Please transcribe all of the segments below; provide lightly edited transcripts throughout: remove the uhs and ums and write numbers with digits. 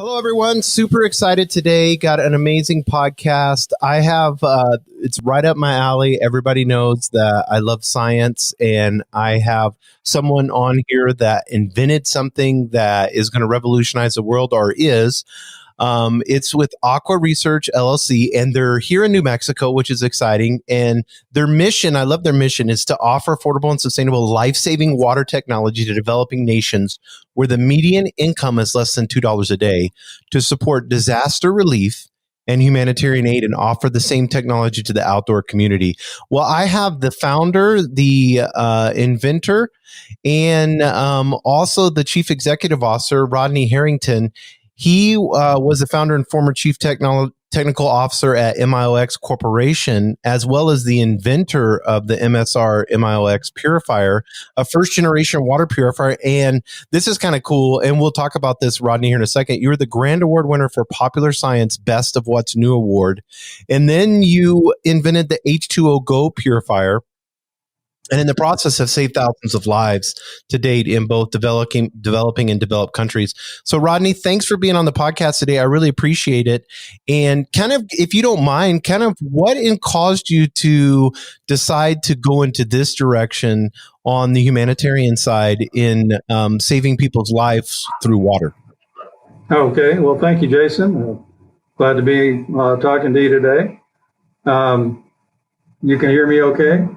Hello, everyone. Super excited today. Got an amazing podcast. I have, it's right up my alley. Everybody knows that I love science, and I have someone on here that invented something that is going to revolutionize the world, or is. It's with Aqua Research LLC, and they're here in New Mexico, which is exciting. And their mission, I love their mission, is to offer affordable and sustainable life-saving water technology to developing nations where the median income is less than $2 a day, to support disaster relief and humanitarian aid, and offer the same technology to the outdoor community. Well, I have the founder, the inventor, and also the chief executive officer, Rodney Herrington. He was the founder and former chief technical officer at MIOX Corporation, as well as the inventor of the MSR MIOX purifier, a first-generation water purifier. And this is kind of cool, and we'll talk about this, Rodney, here in a second. You're the Grand Award winner for Popular Science Best of What's New Award. And then you invented the H2O Go purifier, and in the process have saved thousands of lives to date in both developing and developed countries. So, Rodney, thanks for being on the podcast today. I really appreciate it. And kind of, if you don't mind, kind of what caused you to decide to go into this direction on the humanitarian side in saving people's lives through water? Okay. Well, thank you, Jason. Glad to be talking to you today. You can hear me okay?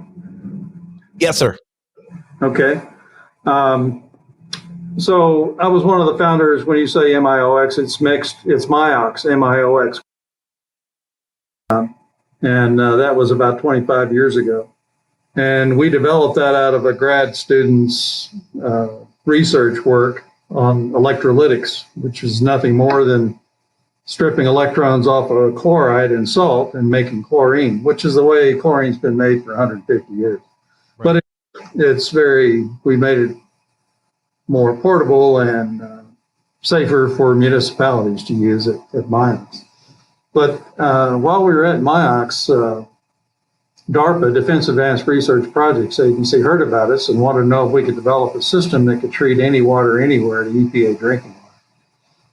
Yes, sir. Okay. So I was one of the founders. When you say MIOX, it's mixed. It's MIOX, MIOX. And that was about 25 years ago. And we developed that out of a grad student's research work on electrolytics, which is nothing more than stripping electrons off of chloride and salt and making chlorine, which is the way chlorine's been made for 150 years. Right. But we made it more portable and safer for municipalities to use at MIOX. But while we were at MIOX, DARPA, Defense Advanced Research Projects Agency, heard about us and wanted to know if we could develop a system that could treat any water anywhere to EPA drinking water.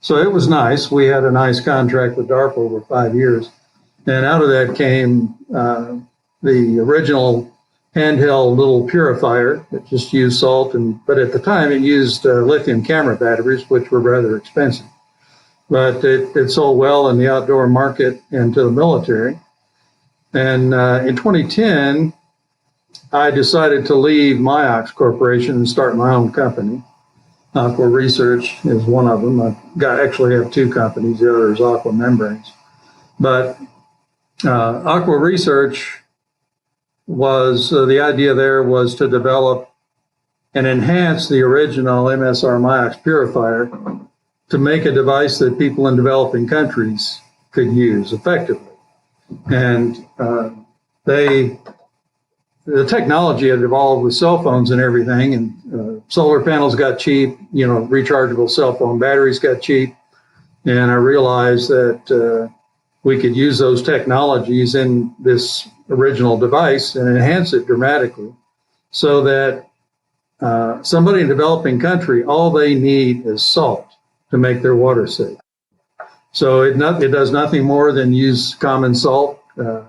So it was nice. We had a nice contract with DARPA over 5 years. And out of that came the original handheld little purifier that just used salt, but at the time it used lithium camera batteries, which were rather expensive. But it sold well in the outdoor market and to the military. And in 2010, I decided to leave MIOX Corporation and start my own company. Aqua Research is one of them. I actually have two companies. The other is Aqua Membranes. But Aqua Research was the idea there was to develop and enhance the original MSR MIOX purifier to make a device that people in developing countries could use effectively. And the technology had evolved with cell phones and everything, and solar panels got cheap, rechargeable cell phone batteries got cheap. And I realized that we could use those technologies in this original device and enhance it dramatically so that somebody in a developing country, all they need is salt to make their water safe. So it does nothing more than use common salt to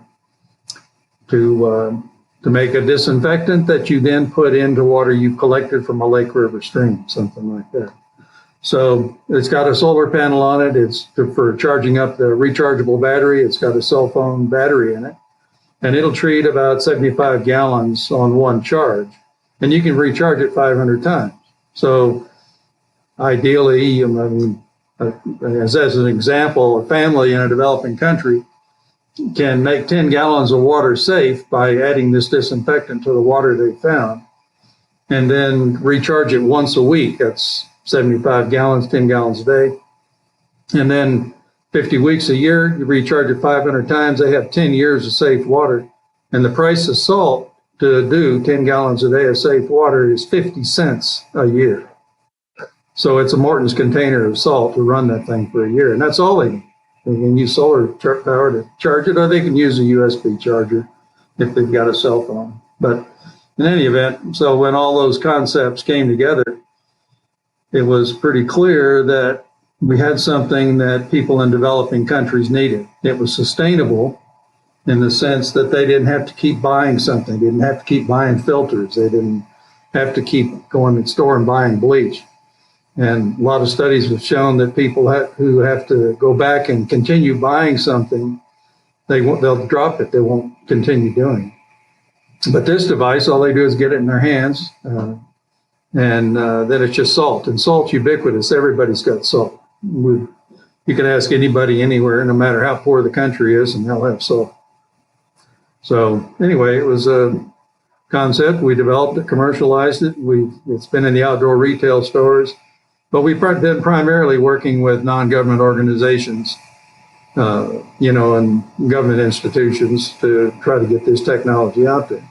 make a disinfectant that you then put into water you collected from a lake, river, stream, something like that. So it's got a solar panel on it. It's for charging up the rechargeable battery. It's got a cell phone battery in it. And it'll treat about 75 gallons on one charge. And you can recharge it 500 times. So ideally, as an example, a family in a developing country can make 10 gallons of water safe by adding this disinfectant to the water they found, and then recharge it once a week. That's 75 gallons, 10 gallons a day. And then 50 weeks a year, you recharge it 500 times. They have 10 years of safe water. And the price of salt to do 10 gallons a day of safe water is 50 cents a year. So it's a Morton's container of salt to run that thing for a year. And that's all they need. They can use solar power to charge it, or they can use a USB charger if they've got a cell phone. But in any event, so when all those concepts came together, it was pretty clear that we had something that people in developing countries needed. It was sustainable in the sense that they didn't have to keep buying something. They didn't have to keep buying filters. They didn't have to keep going to the store and buying bleach. And a lot of studies have shown that people who have to go back and continue buying something, they'll drop it. They won't continue doing it. But this device, all they do is get it in their hands, and then it's just salt. And salt's ubiquitous. Everybody's got salt. You can ask anybody anywhere, no matter how poor the country is, and they'll have salt. So anyway, it was a concept. We developed it, commercialized it. It's been in the outdoor retail stores, but we've been primarily working with non-government organizations, and government institutions to try to get this technology out there.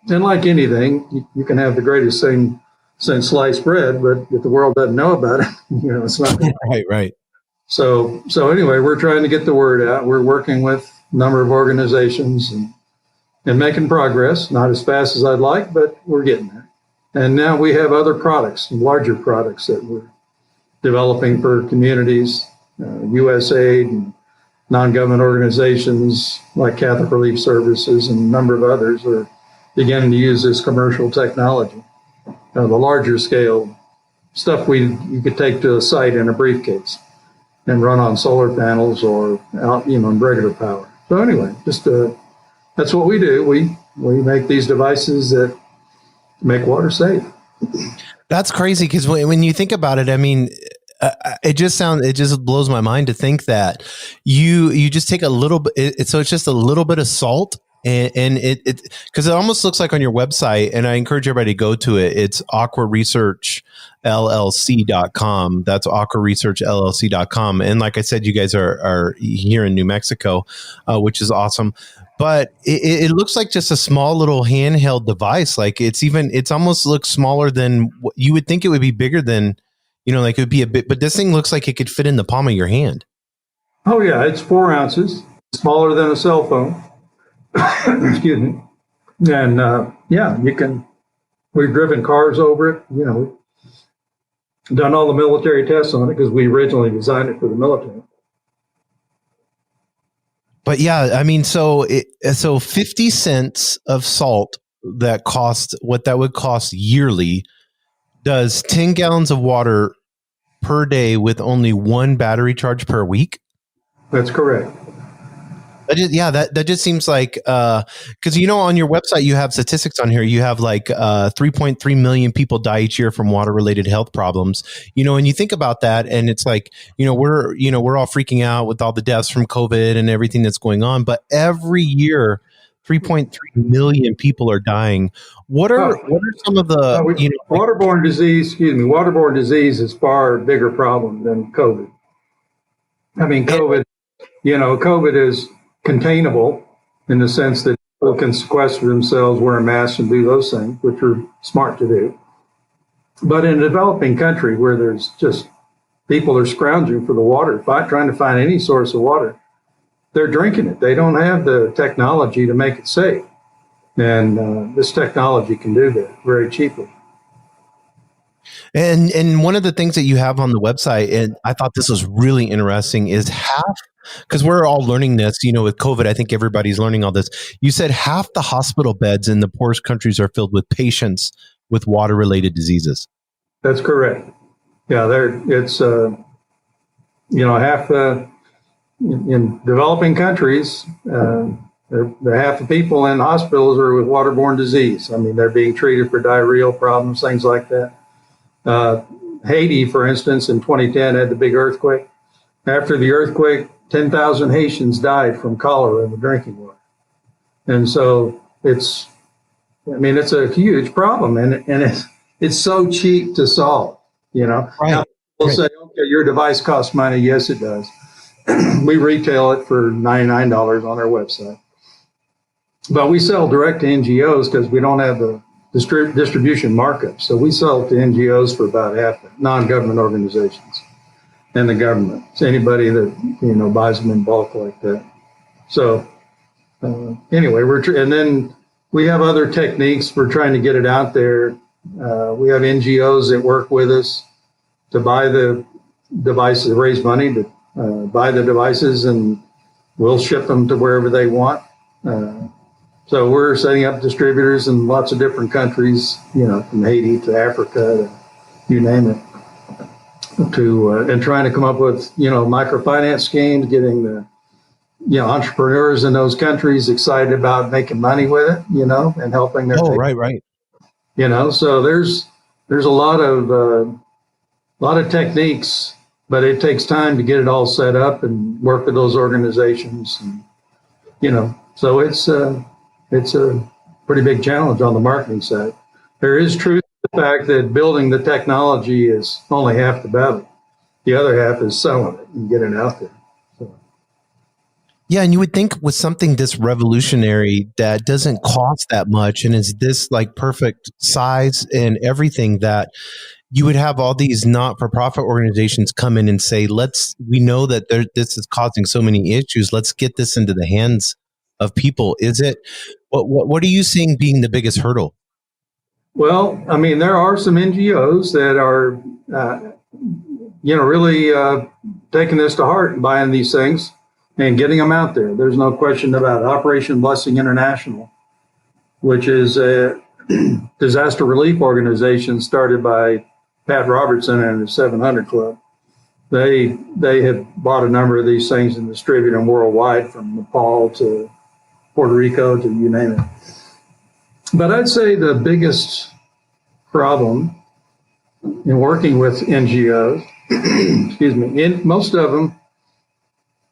And like anything, you can have the greatest thing since sliced bread, but if the world doesn't know about it, it's not. Right. So anyway, we're trying to get the word out. We're working with a number of organizations and making progress, not as fast as I'd like, but we're getting there. And now we have other products, larger products that we're developing for communities, USAID and non-government organizations like Catholic Relief Services and a number of others are beginning to use this commercial technology. The larger scale stuff you could take to a site in a briefcase and run on solar panels or out, in regular power. So anyway, that's what we do. We make these devices that make water safe. That's crazy because when you think about it, I mean, it just blows my mind to think that you just take a little bit. So it's just a little bit of salt. And it because it almost looks like on your website, and I encourage everybody to go to it. It's Aqua Research LLC.com. That's Aqua Research LLC.com. And like I said, you guys are here in New Mexico, which is awesome. But it looks like just a small little handheld device. Like it's almost looks smaller than what you would think. It would be bigger than, like it would be a bit, but this thing looks like it could fit in the palm of your hand. Oh yeah. It's 4 ounces, smaller than a cell phone. Excuse me. And we've driven cars over it, done all the military tests on it because we originally designed it for the military. But yeah, I mean, so 50 cents of salt that cost what that would cost yearly does 10 gallons of water per day with only one battery charge per week. That's correct. That just seems like because on your website you have statistics on here. You have like 3.3 million people die each year from water related health problems. And you think about that, and it's like we're all freaking out with all the deaths from COVID and everything that's going on. But every year, 3.3 million people are dying. What are some of the waterborne disease? Excuse me, waterborne disease is far bigger problem than COVID. I mean, COVID is containable in the sense that people can sequester themselves, wear a mask, and do those things, which are smart to do. But in a developing country where there's just people are scrounging for the water, trying to find any source of water, they're drinking it. They don't have the technology to make it safe. And this technology can do that very cheaply. And one of the things that you have on the website, and I thought this was really interesting, is because we're all learning this, with COVID, I think everybody's learning all this. You said half the hospital beds in the poorest countries are filled with patients with water-related diseases. That's correct. Yeah, it's half in developing countries, half the people in hospitals are with waterborne disease. I mean, they're being treated for diarrheal problems, things like that. Haiti, for instance, in 2010 had the big earthquake. After the earthquake, 10,000 Haitians died from cholera in the drinking water. And so it's a huge problem, and it's so cheap to solve, Right. Now, people say, okay, your device costs money. Yes, it does. We retail it for $99 on our website. But we sell direct to NGOs because we don't have the distribution markup. So we sell it to NGOs for about half, non-government organizations. And the government. It's anybody that buys them in bulk like that. So anyway, and then we have other techniques. We're trying to get it out there. We have NGOs that work with us to buy the devices, raise money to buy the devices, and we'll ship them to wherever they want. So we're setting up distributors in lots of different countries, from Haiti to Africa, to you name it, and trying to come up with, microfinance schemes, getting the, entrepreneurs in those countries excited about making money with it, and helping their. Oh, right. So there's a lot of techniques, but it takes time to get it all set up and work with those organizations, and, so it's a pretty big challenge on the marketing side. There is truth to the fact that building the technology is only half the battle. The other half is selling it and getting it out there. Yeah, and you would think with something this revolutionary that doesn't cost that much and is this like perfect size and everything, that you would have all these not-for-profit organizations come in and say, we know that this is causing so many issues. Let's get this into the hands of people. What are you seeing being the biggest hurdle? Well, I mean, there are some NGOs that are, really taking this to heart and buying these things and getting them out there. There's no question about it. Operation Blessing International, which is a disaster relief organization started by Pat Robertson and the 700 Club. They have bought a number of these things and distributed them worldwide, from Nepal to Puerto Rico to you name it. But I'd say the biggest problem in working with NGOs, most of them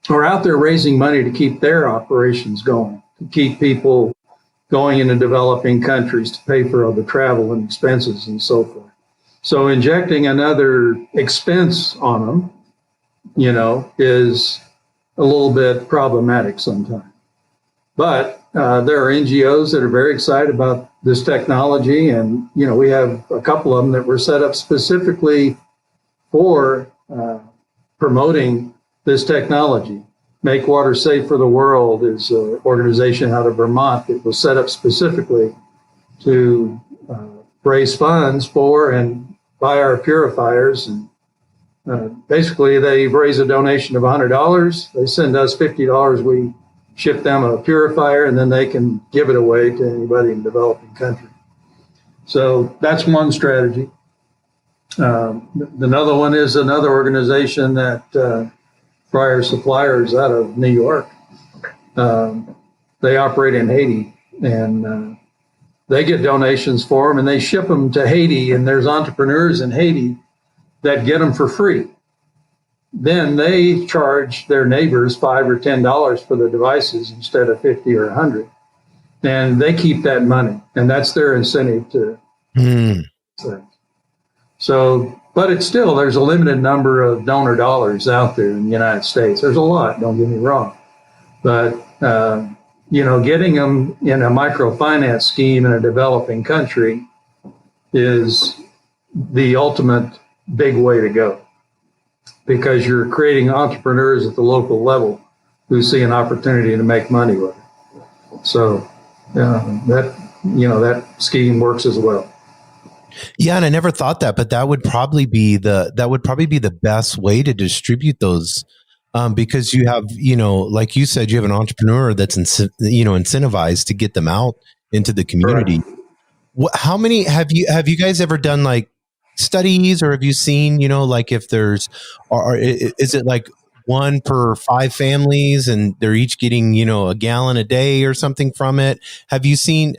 are out there raising money to keep their operations going, to keep people going into developing countries, to pay for all the travel and expenses and so forth. So injecting another expense on them, is a little bit problematic sometimes. But there are NGOs that are very excited about this technology, and we have a couple of them that were set up specifically for promoting this technology. Make Water Safe for the World is an organization out of Vermont that was set up specifically to raise funds for and buy our purifiers. And basically, they raise a donation of $100. They send us $50. We ship them a purifier, and then they can give it away to anybody in developing country. So that's one strategy. Another one is another organization that Fryer Suppliers out of New York. They operate in Haiti, and they get donations for them, and they ship them to Haiti, and there's entrepreneurs in Haiti that get them for free. Then they charge their neighbors $5 or $10 for the devices instead of $50 or $100, and they keep that money, and that's their incentive to. So, but it's still, there's a limited number of donor dollars out there in the United States. There's a lot, don't get me wrong, but getting them in a microfinance scheme in a developing country is the ultimate big way to go, because you're creating entrepreneurs at the local level who see an opportunity to make money with it. So that scheme works as well. Yeah, and I never thought that, but that would probably be the best way to distribute those, because you have, like you said, you have an entrepreneur that's incentivized to get them out into the community. Right. How many have you guys ever done like studies, or have you seen, like if there's, or is it like 1 per 5 families and they're each getting, a gallon a day or something from it? Have you seen,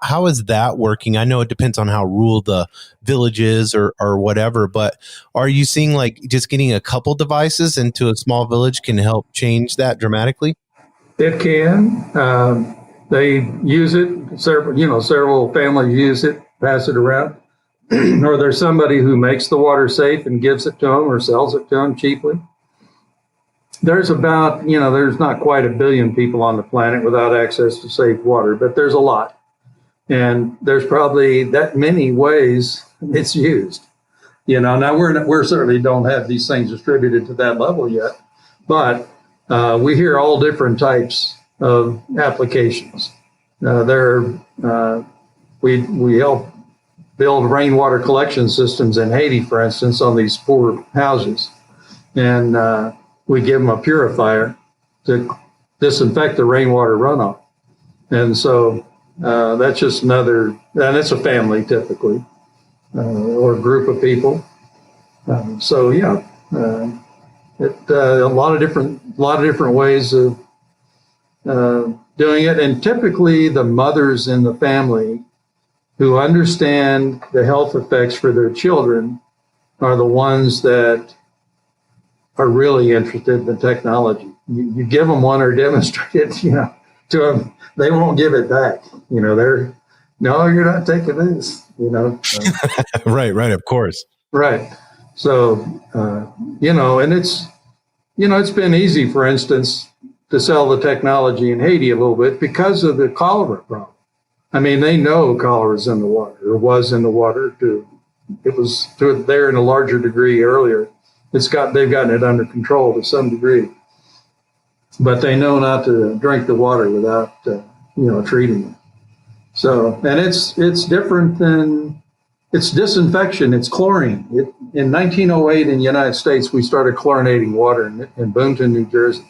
how is that working? I know it depends on how rural the village is or whatever, but are you seeing like just getting a couple devices into a small village can help change that dramatically? It can. They use it. Several families use it, pass it around. Or there's somebody who makes the water safe and gives it to them or sells it to them cheaply. There's about, there's not quite 1 billion people on the planet without access to safe water, but there's a lot. And there's probably that many ways it's used. Now we're certainly don't have these things distributed to that level yet, but we hear all different types of applications. We help build rainwater collection systems in Haiti, for instance, on these poor houses. and we give them a purifier to disinfect the rainwater runoff. And so that's just another, and it's a family typically, or a group of people. So yeah, a lot of different ways of doing it. And typically the mothers in the family who understand the health effects for their children are the ones that are really interested in the technology. You give them one or demonstrate it, to them, they won't give it back. No, you're not taking this, Right, of course. Right. So, and it's been easy, for instance, to sell the technology in Haiti a little bit because of the cholera problem. I mean, they know cholera's in the water, or was in the water. It was there in a larger degree earlier. They've gotten it under control to some degree, but they know not to drink the water without, treating it. So, and it's different than, it's disinfection. It's chlorine. In 1908 in the United States, we started chlorinating water in Boonton, New Jersey.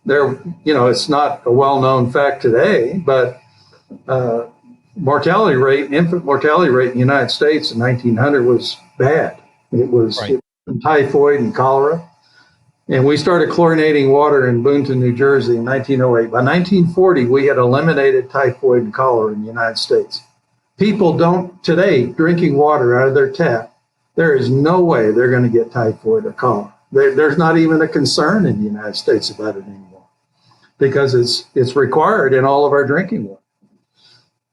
It's not a well-known fact today, but infant mortality rate in the United States in 1900 was bad. It was typhoid and cholera. And we started chlorinating water in Boonton, New Jersey in 1908. By 1940, we had eliminated typhoid and cholera in the United States. People don't today drinking water out of their tap. There is no way they're going to get typhoid or cholera. There's not even a concern in the United States about it anymore because it's required in all of our drinking water.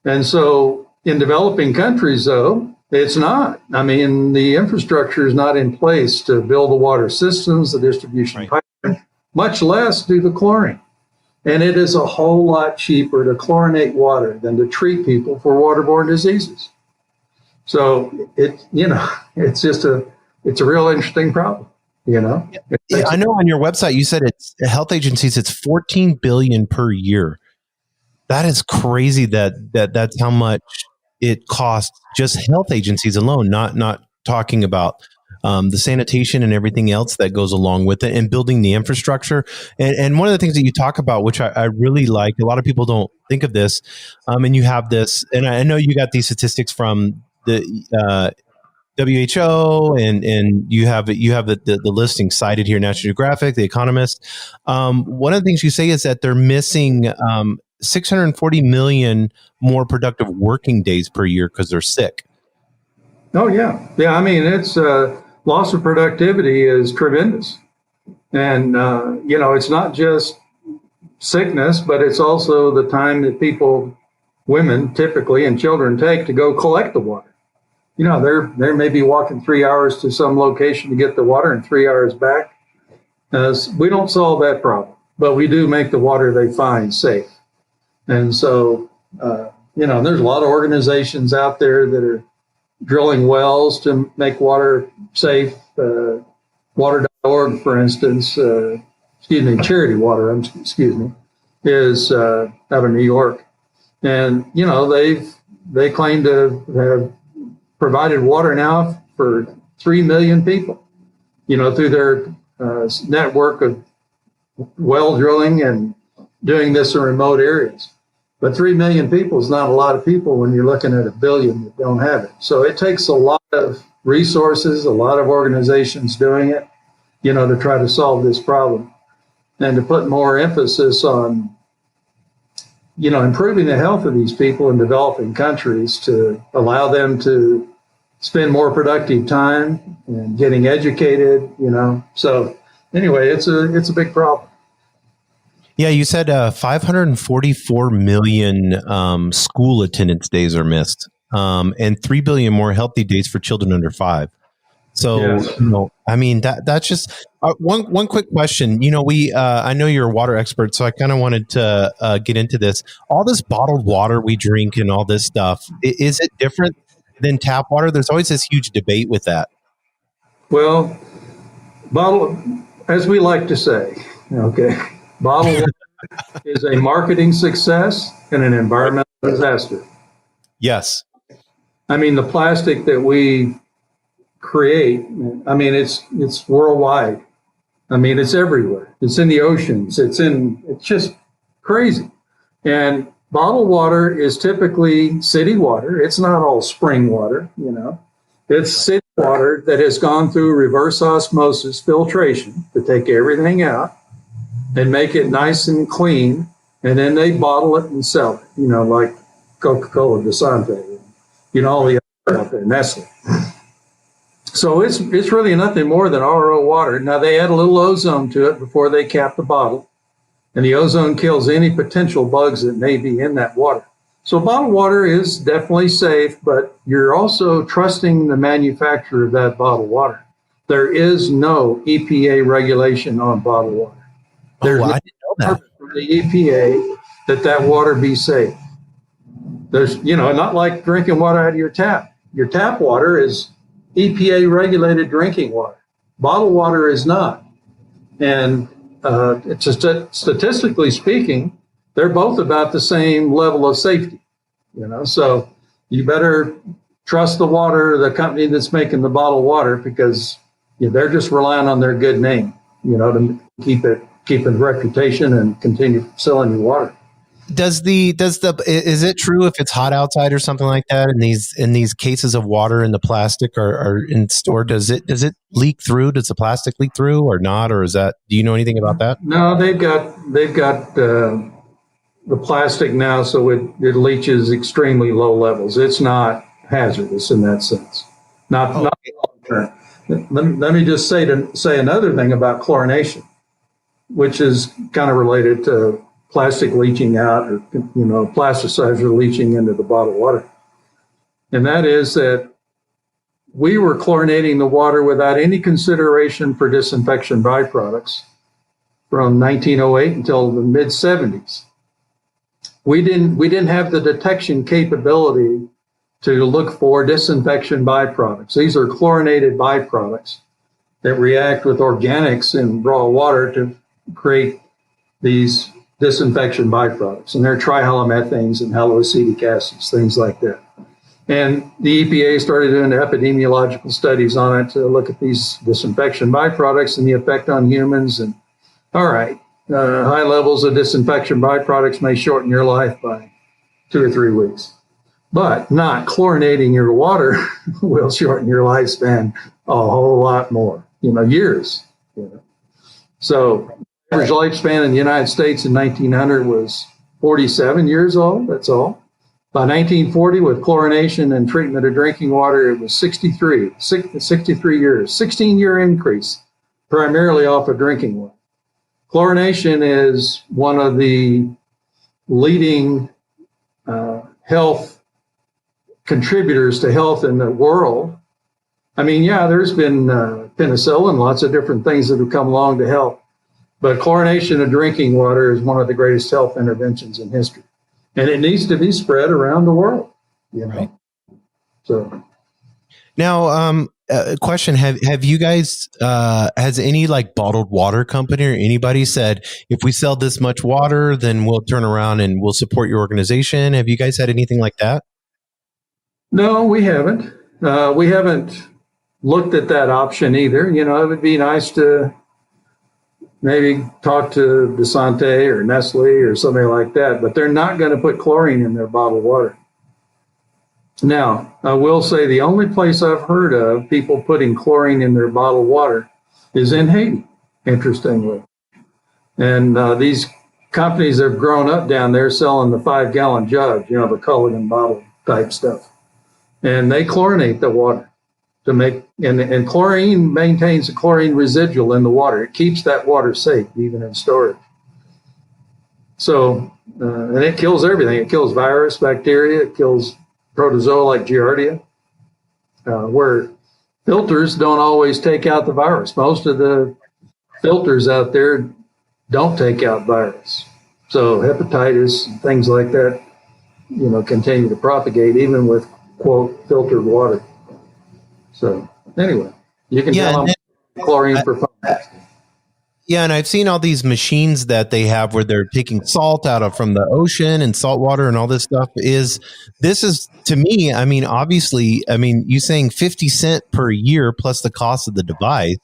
And so in developing countries, though, it's not. I mean, the infrastructure is not in place to build the water systems, the distribution pipeline, much less do the chlorine. And it is a whole lot cheaper to chlorinate water than to treat people for waterborne diseases. So it's a real interesting problem. Yeah, I know on your website you said it's health agencies. It's $14 billion per year. That is crazy. That's how much it costs just health agencies alone. Not talking about the sanitation and everything else that goes along with it, and building the infrastructure. And one of the things that you talk about, which I really like, a lot of people don't think of this, and you have this, and I know you got these statistics from the WHO, and you have the listing cited here, National Geographic, The Economist. One of the things you say is that they're missing 640 million more productive working days per year because they're sick. Oh, yeah. Yeah, I mean, it's loss of productivity is tremendous. And, it's not just sickness, but it's also the time that women typically, and children take to go collect the water. They may be walking 3 hours to some location to get the water and 3 hours back. We don't solve that problem, but we do make the water they find safe. And so, there's a lot of organizations out there that are drilling wells to make water safe. Water.org, for instance, Charity Water, is out of New York. And, they claim to have provided water now for 3 million people, through their network of well drilling and doing this in remote areas. But 3 million people is not a lot of people when you're looking at 1 billion that don't have it. So it takes a lot of resources, a lot of organizations doing it, to try to solve this problem and to put more emphasis on, improving the health of these people in developing countries to allow them to spend more productive time and getting educated, So anyway, it's a big problem. Yeah, you said 544 million school attendance days are missed, and 3 billion more healthy days for children under 5. So, yes. I mean, that's just one quick question. I know you're a water expert, so I kind of wanted to get into this. All this bottled water we drink and all this stuff, is it different than tap water? There's always this huge debate with that. Well, as we like to say, bottled water is a marketing success and an environmental disaster. Yes. I mean, the plastic that we create, it's worldwide. I mean, it's everywhere. It's in the oceans. It's just crazy. And bottled water is typically city water. It's not all spring water, you know. It's city water that has gone through reverse osmosis filtration to take everything out and make it nice and clean. And then they bottle it and sell it, you know, like Coca-Cola, Desante, you know, all the other out there, Nestle. So it's really nothing more than RO water. Now, they add a little ozone to it before they cap the bottle, and the ozone kills any potential bugs that may be in that water. So bottled water is definitely safe, but you're also trusting the manufacturer of that bottled water. There is no EPA regulation on bottled water. There's I didn't know that. From the EPA that water be safe. There's, you know, not like drinking water out of your tap. Your tap water is EPA regulated drinking water. Bottled water is not. And it's just statistically speaking, they're both about the same level of safety, you know, so you better trust the company that's making the bottled water, because they're just relying on their good name, you know, to keep the reputation and continue selling you water. Is it true if it's hot outside or something like that, in these cases of water in the plastic are in store, does it leak through? Does the plastic leak through or not? Or do you know anything about that? No, they've got the plastic now, so it leaches extremely low levels. It's not hazardous in that sense. Not long term. Let me just say another thing about chlorination, which is kind of related to plastic leaching out, or, you know, plasticizer leaching into the bottled water. And that is that we were chlorinating the water without any consideration for disinfection byproducts from 1908 until the mid 70s. We didn't have the detection capability to look for disinfection byproducts. These are chlorinated byproducts that react with organics in raw water to create these disinfection byproducts, and they're trihalomethanes and haloacetic acids, things like that. And the EPA started doing epidemiological studies on it to look at these disinfection byproducts and the effect on humans. And all right, high levels of disinfection byproducts may shorten your life by 2 or 3 weeks, but not chlorinating your water will shorten your lifespan a whole lot more, you know, years. You know. So average lifespan in the United States in 1900 was 47 years old. That's all. By 1940, with chlorination and treatment of drinking water, it was 63 years, 16-year increase, primarily off of drinking water. Chlorination is one of the leading health contributors to health in the world. I mean, yeah, there's been penicillin, lots of different things that have come along to help. But chlorination of drinking water is one of the greatest health interventions in history. And it needs to be spread around the world, you know. Right. So now, a question: Have you guys has any like bottled water company or anybody said, if we sell this much water, then we'll turn around and we'll support your organization? Have you guys had anything like that? No, we haven't. We haven't looked at that option either. You know, it would be nice to maybe talk to Desante or Nestle or somebody like that, but they're not going to put chlorine in their bottled water. Now, I will say the only place I've heard of people putting chlorine in their bottled water is in Haiti, interestingly. And these companies have grown up down there selling the 5-gallon jug, you know, the Culligan bottle type stuff. And they chlorinate the water to make, and chlorine maintains a chlorine residual in the water. It keeps that water safe, even in storage. So, and it kills everything. It kills virus, bacteria, it kills protozoa like Giardia, where filters don't always take out the virus. Most of the filters out there don't take out virus. So hepatitis and things like that, you know, continue to propagate even with, quote, filtered water. So anyway, you can tell them chlorine for fun. Yeah, and I've seen all these machines that they have where they're taking salt from the ocean and salt water and all this stuff. This is to me, I mean, obviously, I mean, you saying 50 cents per year plus the cost of the device.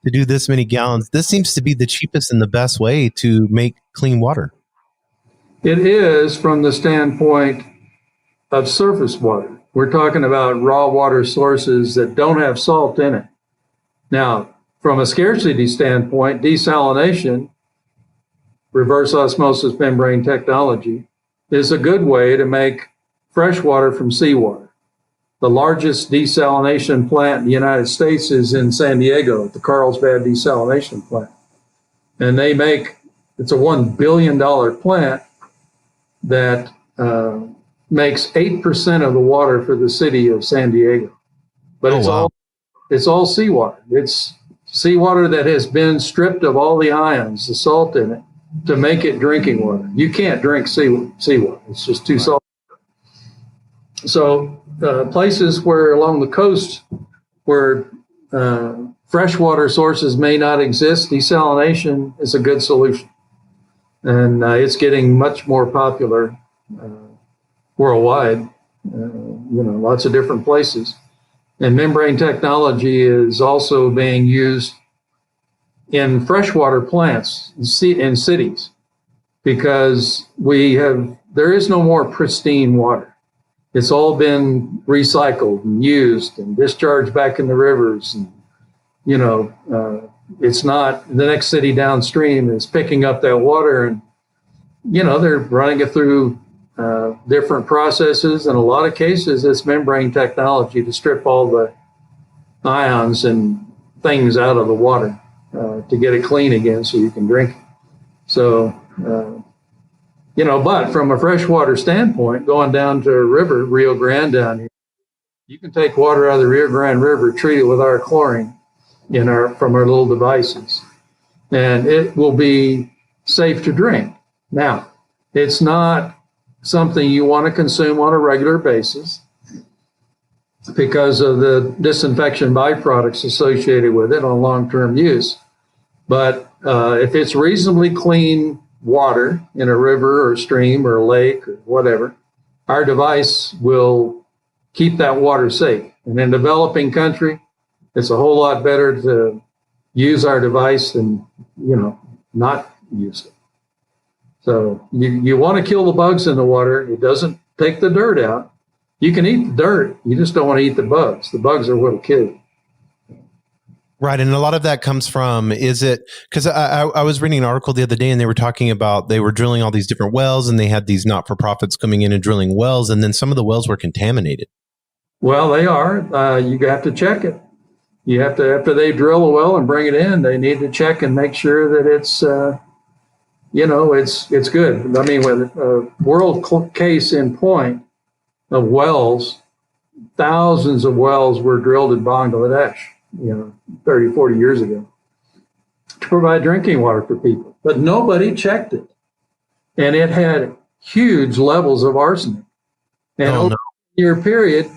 to do this many gallons. This seems to be the cheapest and the best way to make clean water. It is from the standpoint of surface water. We're talking about raw water sources that don't have salt in it. Now, from a scarcity standpoint, desalination, reverse osmosis membrane technology, is a good way to make fresh water from seawater. The largest desalination plant in the United States is in San Diego, the Carlsbad desalination plant. And it's a $1 billion plant that makes 8% of the water for the city of San Diego. But it's all seawater. It's seawater that has been stripped of all the ions, the salt in it, to make it drinking water. You can't drink seawater. It's just too salty. So places where along the coast where freshwater sources may not exist, desalination is a good solution. And it's getting much more popular worldwide, lots of different places. And membrane technology is also being used in freshwater plants in cities because there is no more pristine water. It's all been recycled and used and discharged back in the rivers. And, it's not the next city downstream is picking up that water and, they're running it through different processes. In a lot of cases, it's membrane technology to strip all the ions and things out of the water to get it clean again so you can drink it. So, but from a freshwater standpoint, going down to a river, Rio Grande down here, you can take water out of the Rio Grande River, treat it with our chlorine from our little devices, and it will be safe to drink. Now, it's not something you want to consume on a regular basis because of the disinfection byproducts associated with it on long-term use. But if it's reasonably clean water in a river or stream or lake or whatever, our device will keep that water safe. And in developing country, it's a whole lot better to use our device than, not use it. So you want to kill the bugs in the water. It doesn't take the dirt out. You can eat the dirt. You just don't want to eat the bugs. The bugs are what will kill you. Right. And a lot of that comes from, because I was reading an article the other day and they were talking about, they were drilling all these different wells and they had these not-for-profits coming in and drilling wells. And then some of the wells were contaminated. Well, they are. You have to check it. You have to, after they drill a well and bring it in, they need to check and make sure that it's, it's good. I mean, with a world case in point of wells, thousands of wells were drilled in Bangladesh, 30, 40 years ago to provide drinking water for people. But nobody checked it. And it had huge levels of arsenic. And over a year period,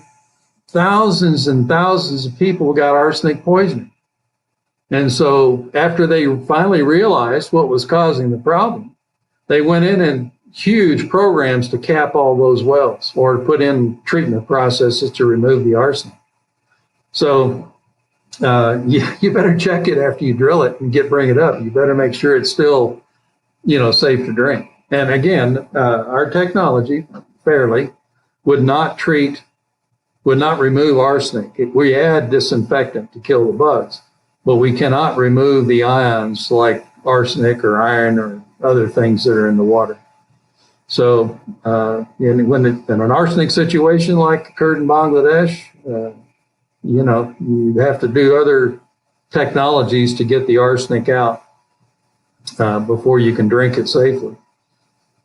thousands and thousands of people got arsenic poisoning. And so after they finally realized what was causing the problem, they went in and huge programs to cap all those wells or put in treatment processes to remove the arsenic. So you better check it after you drill it and bring it up. You better make sure it's still, safe to drink. And again, our technology, fairly, would not remove arsenic. We add disinfectant to kill the bugs, but we cannot remove the ions like arsenic or iron or other things that are in the water. So in an arsenic situation like occurred in Bangladesh, you have to do other technologies to get the arsenic out before you can drink it safely.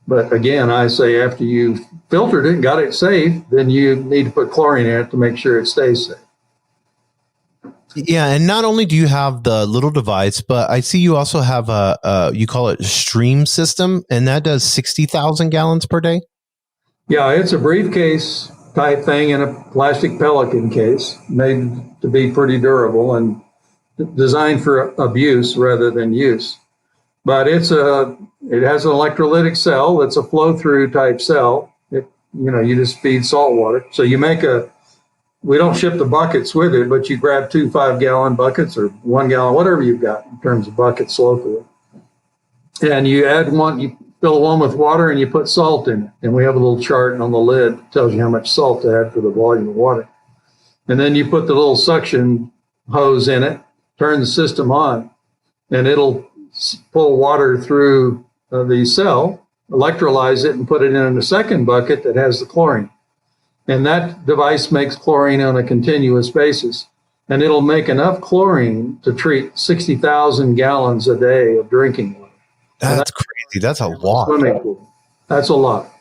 But again, I say after you've filtered it and got it safe, then you need to put chlorine in it to make sure it stays safe. Yeah, and not only do you have the little device, but I see you also have you call it a stream system, and that does 60,000 gallons per day? Yeah, it's a briefcase type thing in a plastic Pelican case, made to be pretty durable and designed for abuse rather than use. But it has an electrolytic cell that's a flow-through type cell. You just feed salt water. So you make a we don't ship the buckets with it, but you grab 2 5-gallon buckets or 1 gallon, whatever you've got in terms of buckets locally. And you add one, you fill one with water and you put salt in it. And we have a little chart on the lid that tells you how much salt to add for the volume of water. And then you put the little suction hose in it, turn the system on, and it'll pull water through the cell, electrolyze it, and put it in a second bucket that has the chlorine. And that device makes chlorine on a continuous basis. And it'll make enough chlorine to treat 60,000 gallons a day of drinking water. That's crazy. That's a lot. Swimming pool. That's a lot.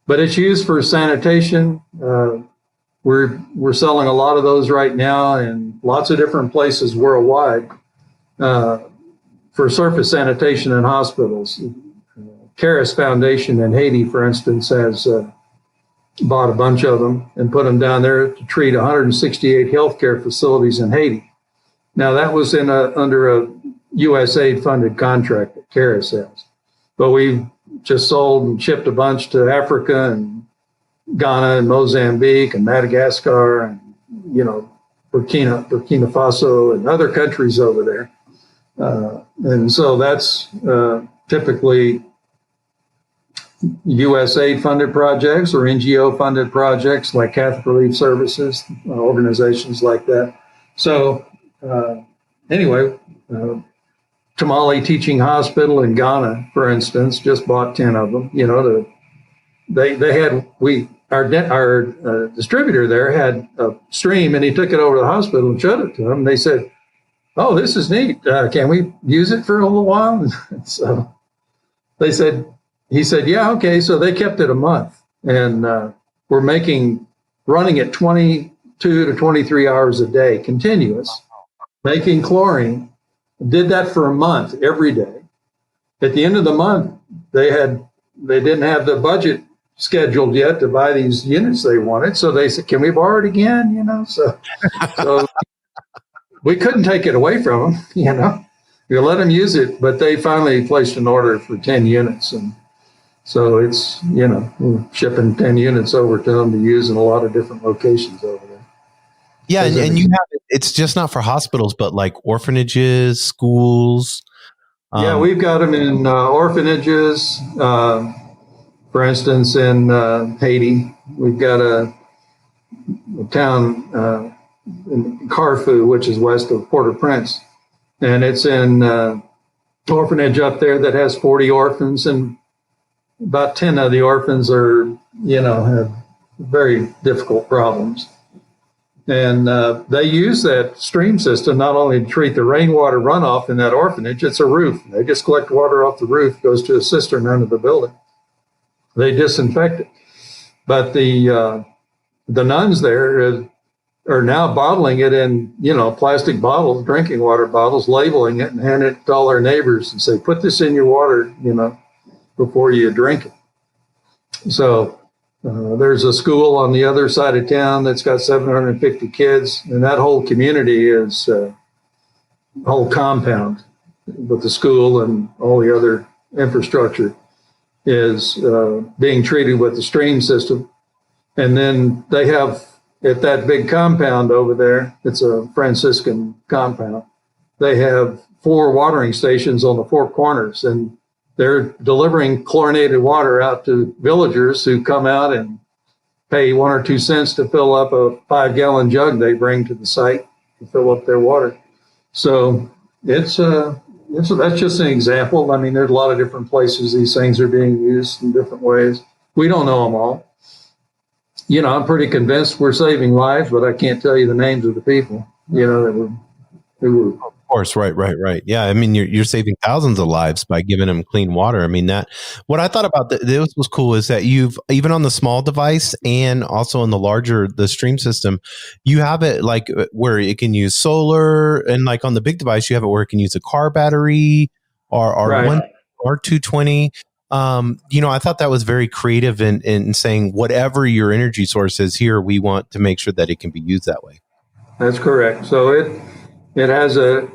But it's used for sanitation. We're selling a lot of those right now in lots of different places worldwide for surface sanitation in hospitals. Caris Foundation in Haiti, for instance, has bought a bunch of them and put them down there to treat 168 healthcare facilities in Haiti. Now, that was under a USAID funded contract that Caris has. But we've just sold and shipped a bunch to Africa and Ghana and Mozambique and Madagascar and, Burkina Faso and other countries over there. And so that's typically USAID funded projects or NGO funded projects like Catholic Relief Services, organizations like that. So anyway, Tamale Teaching Hospital in Ghana, for instance, just bought 10 of them. Our distributor there had a stream, and he took it over to the hospital and showed it to them. They said, "Oh, this is neat. Can we use it for a little while?" So he said, "Yeah, okay." So they kept it a month, and we're running it 22 to 23 hours a day, continuous, making chlorine. Did that for a month every day. At the end of the month, they didn't have the budget scheduled yet to buy these units they wanted. So they said, "Can we borrow it again?" So we couldn't take it away from them. We let them use it, but they finally placed an order for 10 units. And so it's, we're shipping 10 units over to them to use in a lot of different locations over there. Yeah. And you have it's just not for hospitals, but like orphanages, schools. Yeah, we've got them in orphanages. For instance, in Haiti, we've got a town in Carfu, which is west of Port-au-Prince. And it's in orphanage up there that has 40 orphans, and about 10 of the orphans have very difficult problems. And they use that stream system not only to treat the rainwater runoff in that orphanage, it's a roof. They just collect water off the roof, goes to a cistern under the building. They disinfect it. But the nuns there are now bottling it in, plastic bottles, drinking water bottles, labeling it and handing it to all their neighbors and say, "Put this in your water, before you drink it." So there's a school on the other side of town that's got 750 kids, and that whole community is a whole compound with the school and all the other infrastructure is being treated with the stream system. And then they have, at that big compound over there, it's a Franciscan compound, they have 4 watering stations on the 4 corners, and they're delivering chlorinated water out to villagers who come out and pay 1 or 2 cents to fill up a 5-gallon jug they bring to the site to fill up their water. So that's just an example. I mean, there's a lot of different places these things are being used in different ways. We don't know them all. I'm pretty convinced we're saving lives, but I can't tell you the names of the people, that were. Of course. Right. Yeah. I mean, you're saving thousands of lives by giving them clean water. I mean, what I thought about this was cool is that you've, even on the small device and also on the stream system, you have it like where it can use solar, and like on the big device, you have it where it can use a car battery or Right. or 220. I thought that was very creative in saying whatever your energy source is here, we want to make sure that it can be used that way. That's correct. So it has a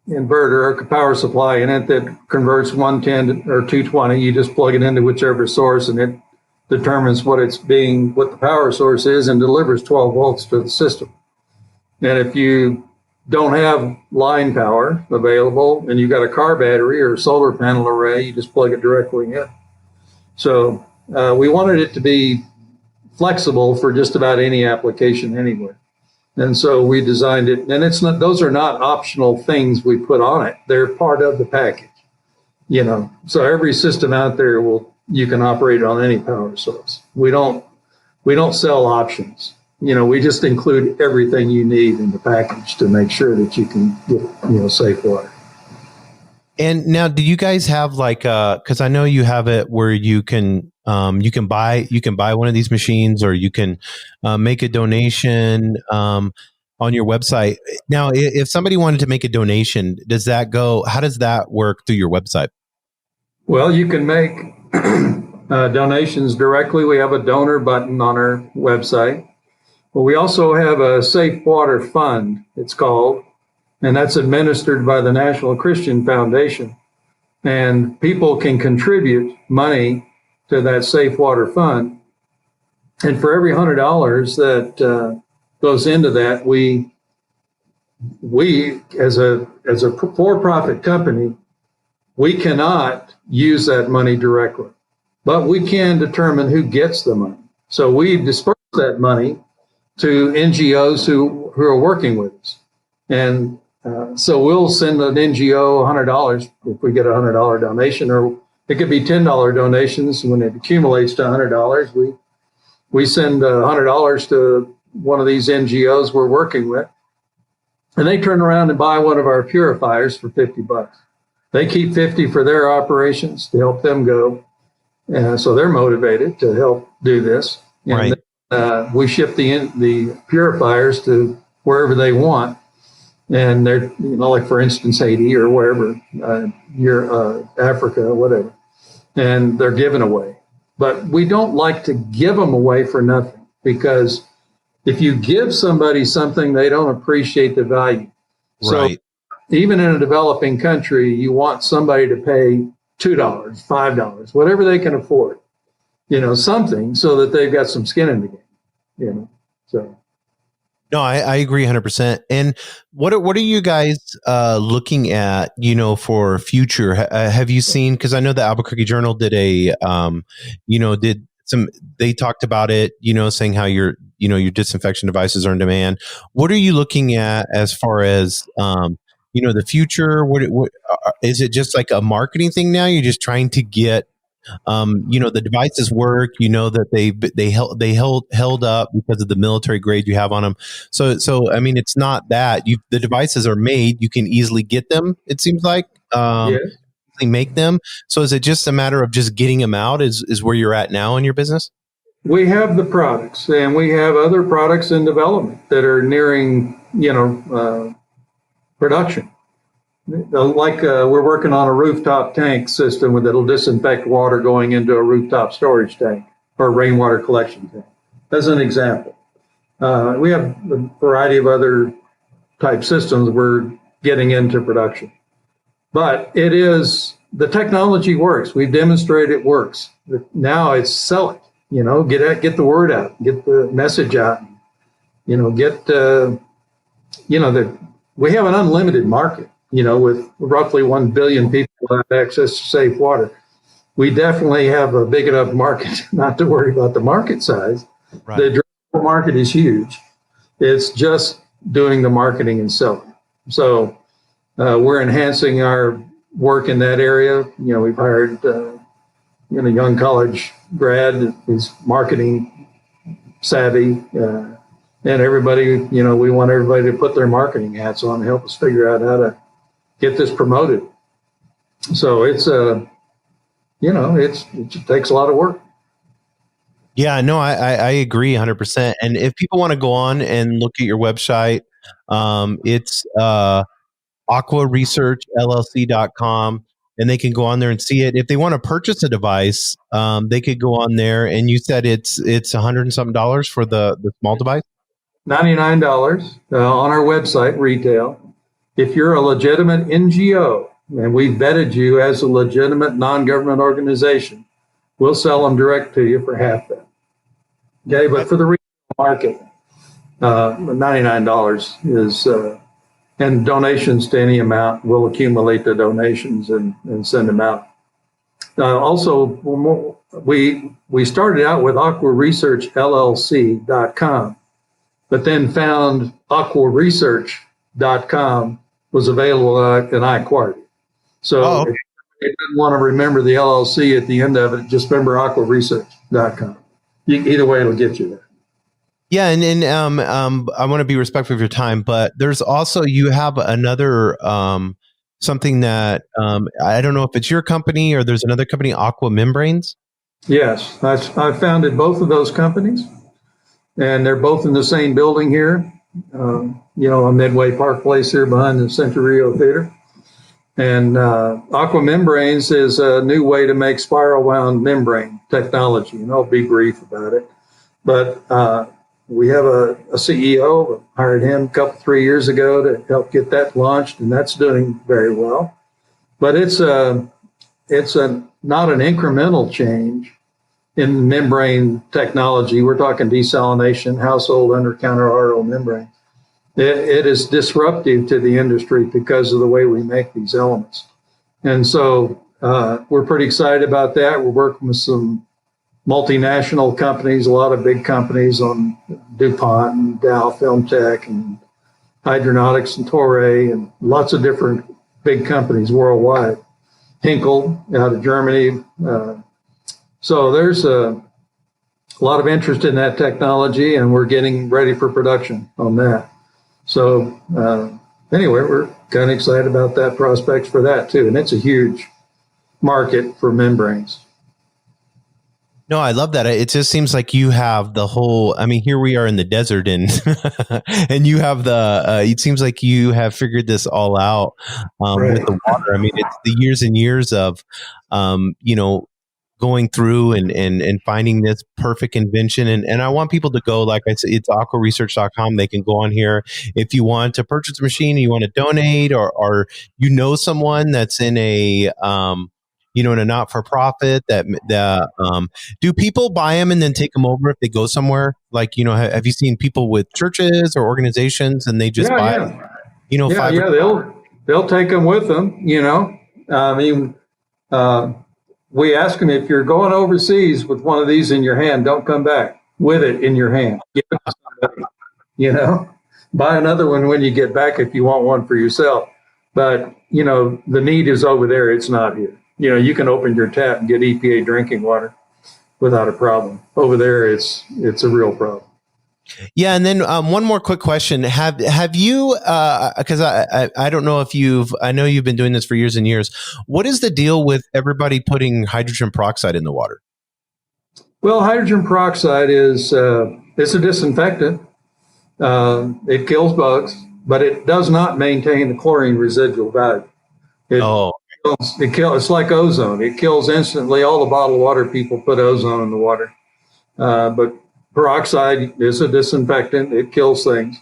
inverter, a power supply in it that converts 110 or 220. You just plug it into whichever source, and it determines what the power source is, and delivers 12 volts to the system. And if you don't have line power available and you've got a car battery or a solar panel array, you just plug it directly in. So we wanted it to be flexible for just about any application anywhere. And so we designed it, and those are not optional things we put on it. They're part of the package, So every system out there you can operate on any power source. We don't sell options. We just include everything you need in the package to make sure that you can get, safe water. And now, do you guys have because I know you have it where you can buy one of these machines, or you can make a donation on your website. Now, if somebody wanted to make a donation, how does that work through your website? Well, you can make donations directly. We have a donor button on our website. Well, we also have a Safe Water Fund, it's called, and that's administered by the National Christian Foundation. And people can contribute money to that Safe Water Fund. And for every $100 that goes into that, we as a for-profit company, we cannot use that money directly, but we can determine who gets the money. So we disperse that money to NGOs who are working with us. And so we'll send an NGO $100 if we get a $100 donation, or it could be $10 donations. When it accumulates to $100, we send $100 to one of these NGOs we're working with, and they turn around and buy one of our purifiers for $50. They keep 50 for their operations to help them go. So they're motivated to help do this. And right. Then, we ship the purifiers to wherever they want. And they're, like for instance, Haiti or wherever, Africa, whatever. And they're given away. But we don't like to give them away for nothing, because if you give somebody something, they don't appreciate the value. Right. So even in a developing country, you want somebody to pay $2, $5, whatever they can afford, something, so that they've got some skin in the game, so. No, I agree 100%. And what are you guys looking at, for future? Have you seen, because I know the Albuquerque Journal did they talked about it, saying how your disinfection devices are in demand. What are you looking at as far as, the future? What is it, just like a marketing thing now? You're just trying to get, the devices work, that they held up because of the military grade you have on them. So I mean, it's not that the devices are made, you can easily get them. It seems like, Yes. make them. So is it just a matter of just getting them out is where you're at now in your business? We have the products, and we have other products in development that are nearing, production. We're working on a rooftop tank system that'll disinfect water going into a rooftop storage tank or rainwater collection tank, as an example. We have a variety of other type systems we're getting into production. But the technology works. We've demonstrated it works. Now it's sell it, get the word out, get the message out, we have an unlimited market. With roughly 1 billion people who have access to safe water, we definitely have a big enough market not to worry about the market size. Right. The addressable market is huge. It's just doing the marketing and selling. So we're enhancing our work in that area. We've hired a young college grad who's marketing savvy. And everybody, we want everybody to put their marketing hats on and help us figure out how to get this promoted. So it takes a lot of work. Yeah, no, I agree 100%. And if people want to go on and look at your website, it's aquaresearchllc.com, and they can go on there and see it. If they want to purchase a device, they could go on there, and you said it's $100 and something for the small device? $99 on our website, retail. If you're a legitimate NGO and we vetted you as a legitimate non-government organization, we'll sell them direct to you for half that. Okay, but for the retail market, $99 is, and donations to any amount, we'll accumulate the donations and send them out. Also, we started out with Aqua Research LLC.com, but then found aquaresearch.com was available and I acquired it. So if you didn't want to remember the LLC at the end of it, just remember aquaresearch.com. Either way, it'll get you there. Yeah, and I want to be respectful of your time, but there's also, you have another something that I don't know if it's your company or there's another company, Aqua Membranes. Yes, I founded both of those companies, and they're both in the same building here, on Midway Park Place here behind the Centurio Theater. And Aqua Membranes is a new way to make spiral wound membrane technology, and I'll be brief about it. But we have a CEO, hired him 3 years ago to help get that launched, and that's doing very well. But it's not an incremental change in membrane technology. We're talking desalination, household under-counter RO membrane. It is disruptive to the industry because of the way we make these elements. And so we're pretty excited about that. We're working with some multinational companies, a lot of big companies on DuPont and Dow Filmtech and Hydronautics and Toray and lots of different big companies worldwide. Hinkle out of Germany. So there's a lot of interest in that technology, and we're getting ready for production on that. So anyway, we're kind of excited about that, prospects for that too. And it's a huge market for membranes. No, I love that. It just seems like you have the whole, here we are in the desert and and you have it seems like you have figured this all out Right. with the water. It's the years and years of, going through and finding this perfect invention. And I want people to go, like I said, it's aquaresearch.com. They can go on here. If you want to purchase a machine and you want to donate or someone that's in a, in a not-for-profit do people buy them and then take them over if they go somewhere? Like, have you seen people with churches or organizations and they just buy them? They'll take them with them, we ask them, if you're going overseas with one of these in your hand, don't come back with it in your hand. Give it to somebody, buy another one when you get back if you want one for yourself. But, the need is over there. It's not here. You can open your tap and get EPA drinking water without a problem. Over there, it's a real problem. Yeah, and then one more quick question: Have you? Because I don't know if I know you've been doing this for years and years. What is the deal with everybody putting hydrogen peroxide in the water? Well, hydrogen peroxide is it's a disinfectant. It kills bugs, but it does not maintain the chlorine residual value. It's like ozone. It kills instantly. All the bottled water people put ozone in the water, but peroxide is a disinfectant. It kills things,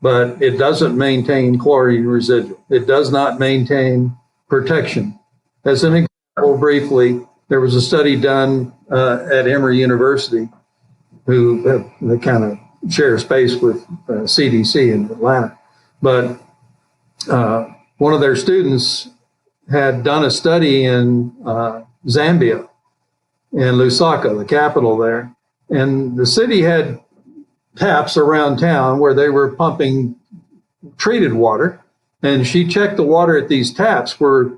but it doesn't maintain chlorine residual. It does not maintain protection. As an example, briefly, there was a study done at Emory University, who they kind of share space with CDC in Atlanta. But one of their students had done a study in Zambia, in Lusaka, the capital there. And the city had taps around town where they were pumping treated water. And she checked the water at these taps where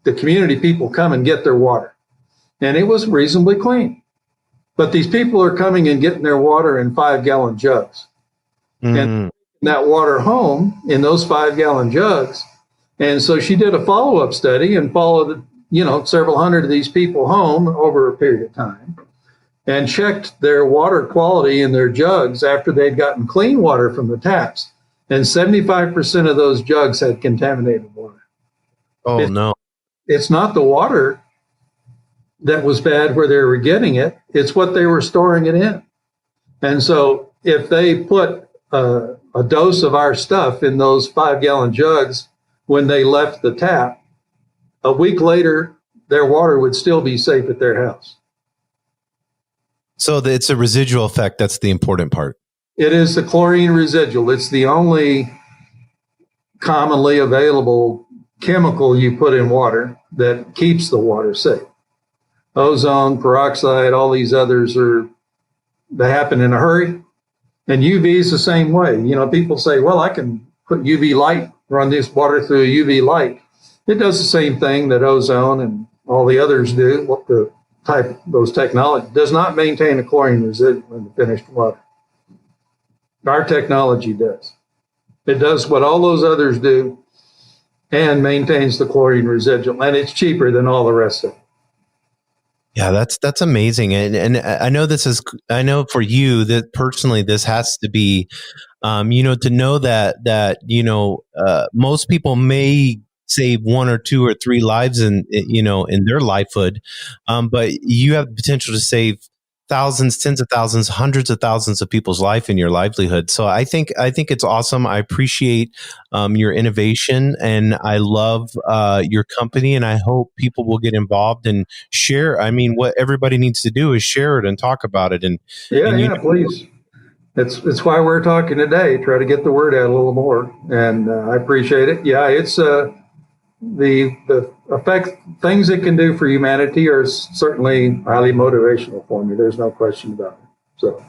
the community people come and get their water. And it was reasonably clean. But these people are coming and getting their water in 5-gallon jugs. Mm-hmm. And that water home in those 5-gallon jugs. And so she did a follow-up study and followed, several hundred of these people home over a period of time, and checked their water quality in their jugs after they'd gotten clean water from the taps. And 75% of those jugs had contaminated water. Oh, no. It's not the water that was bad where they were getting it. It's what they were storing it in. And so if they put a dose of our stuff in those 5-gallon jugs when they left the tap, a week later, their water would still be safe at their house. So it's a residual effect. That's the important part. It is the chlorine residual. It's the only commonly available chemical you put in water that keeps the water safe. Ozone, peroxide, all these others they happen in a hurry. And UV is the same way. People say, well, I can put UV light, run this water through a UV light. It does the same thing that ozone and all the others do. Those technology does not maintain a chlorine residual in the finished water. Our technology does. It does what all those others do and maintains the chlorine residual, and it's cheaper than all the rest of it. Yeah, that's amazing. And I know for you that personally, this has to be, to know that most people may save 1 or 2 or 3 lives in their lifehood. But you have the potential to save thousands, tens of thousands, hundreds of thousands of people's life in your livelihood. So I think it's awesome. I appreciate your innovation, and I love your company, and I hope people will get involved and share. I mean, what everybody needs to do is share it and talk about it. And please. It's why we're talking today. Try to get the word out a little more, and I appreciate it. Yeah, it's the effect things it can do for humanity are certainly highly motivational for me. There's no question about it. So,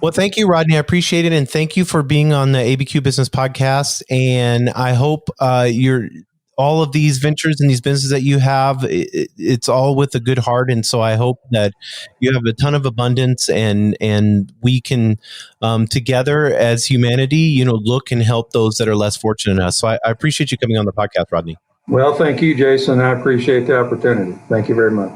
well, thank you, Rodney. I appreciate it, and thank you for being on the ABQ Business Podcast. And I hope all of these ventures and these businesses that you have, it's all with a good heart. And so I hope that you have a ton of abundance, and we can together as humanity, look and help those that are less fortunate than us. So I appreciate you coming on the podcast, Rodney. Well, thank you, Jason. I appreciate the opportunity. Thank you very much.